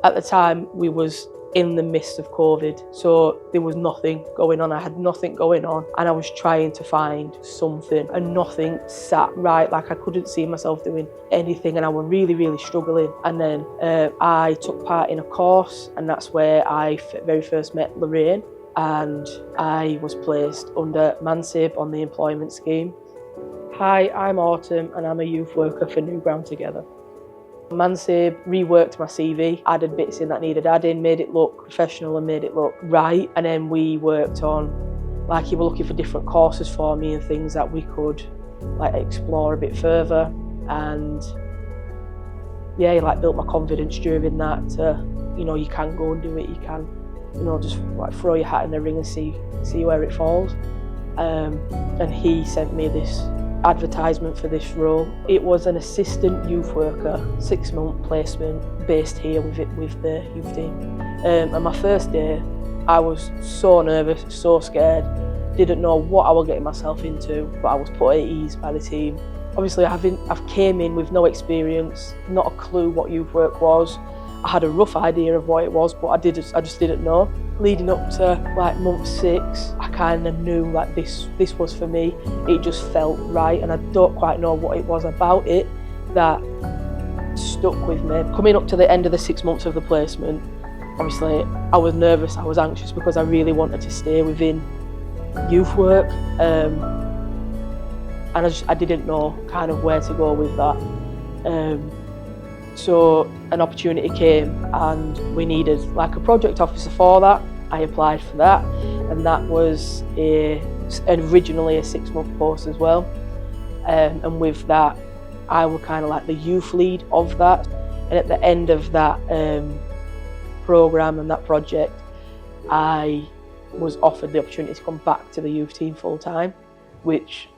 At the time, we was in the midst of COVID, so there was nothing going on. I had nothing going on, and I was trying to find something, and nothing sat right. Like, I couldn't see myself doing anything, and I was really, really struggling. And then I took part in a course, and that's where I very first met Lorraine, and I was placed under Mansib on the employment scheme. Hi, I'm Autumn, and I'm a youth worker for Newground Together. Mansib reworked my CV, added bits in that needed adding, made it look professional and made it look right. And then we worked on, like, you were looking for different courses for me and things that we could like explore a bit further. And yeah, like, built my confidence during that to, you know, you can go and do it, you can, you know, just like throw your hat in the ring and see where it falls. And he sent me this advertisement for this role. It was an assistant youth worker, 6-month placement based here with the youth team. And my first day, I was so nervous, so scared, didn't know what I was getting myself into, but I was put at ease by the team. Obviously, I've came in with no experience, not a clue what youth work was. I had a rough idea of what it was, but I just didn't know. Leading up to like month 6, I kind of knew like this was for me. It just felt right, and I don't quite know what it was about it that stuck with me. Coming up to the end of the 6 months of the placement, obviously I was nervous, I was anxious, because I really wanted to stay within youth work, and I didn't know kind of where to go with that. So an opportunity came, and we needed like a project officer for that. I applied for that, and that was originally a 6-month post as well. And with that, I was kind of like the youth lead of that. And at the end of that programme and that project, I was offered the opportunity to come back to the youth team full time, which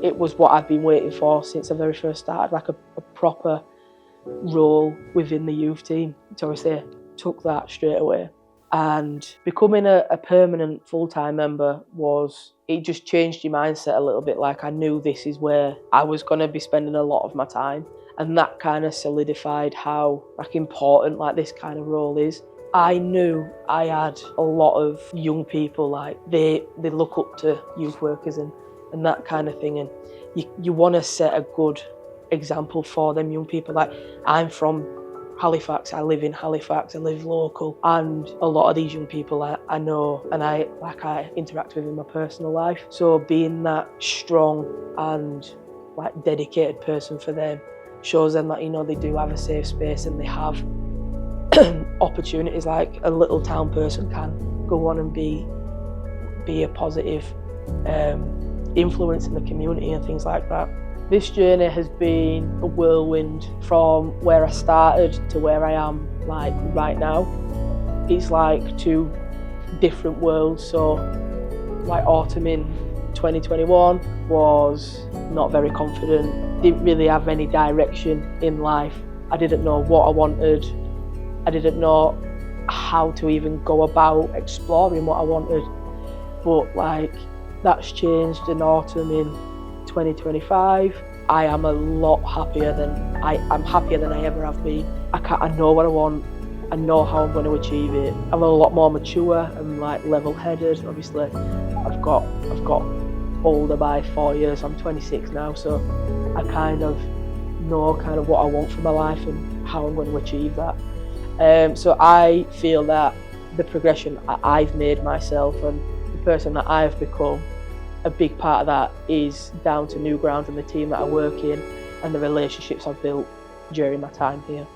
it was what I've been waiting for since I very first started, like a proper role within the youth team. So obviously I took that straight away, and becoming a permanent full-time member it just changed your mindset a little bit. Like, I knew this is where I was going to be spending a lot of my time, and that kind of solidified how like important like this kind of role is. I knew I had a lot of young people, like they look up to youth workers and that kind of thing, and you want to set a good example for them young people. Like, I'm from Halifax, I live in Halifax, I live local, and a lot of these young people I know, and I interact with in my personal life. So being that strong and like dedicated person for them shows them that, you know, they do have a safe space, and they have opportunities like a little town person can go on and be a positive influence in the community and things like that. This journey has been a whirlwind from where I started to where I am like right now. It's like 2 different worlds. So like Autumn in 2021 was not very confident, didn't really have any direction in life. I didn't know what I wanted. I didn't know how to even go about exploring what I wanted. But like, that's changed in Autumn in 2025. I am a lot happier I'm happier than I ever have been. I know what I want. I know how I'm going to achieve it. I'm a lot more mature and like level-headed. Obviously, I've got older by 4 years. I'm 26 now, so I kind of know kind of what I want for my life and how I'm going to achieve that. So I feel that the progression I've made myself and the person that I've become, a big part of that is down to Newground and the team that I work in and the relationships I've built during my time here.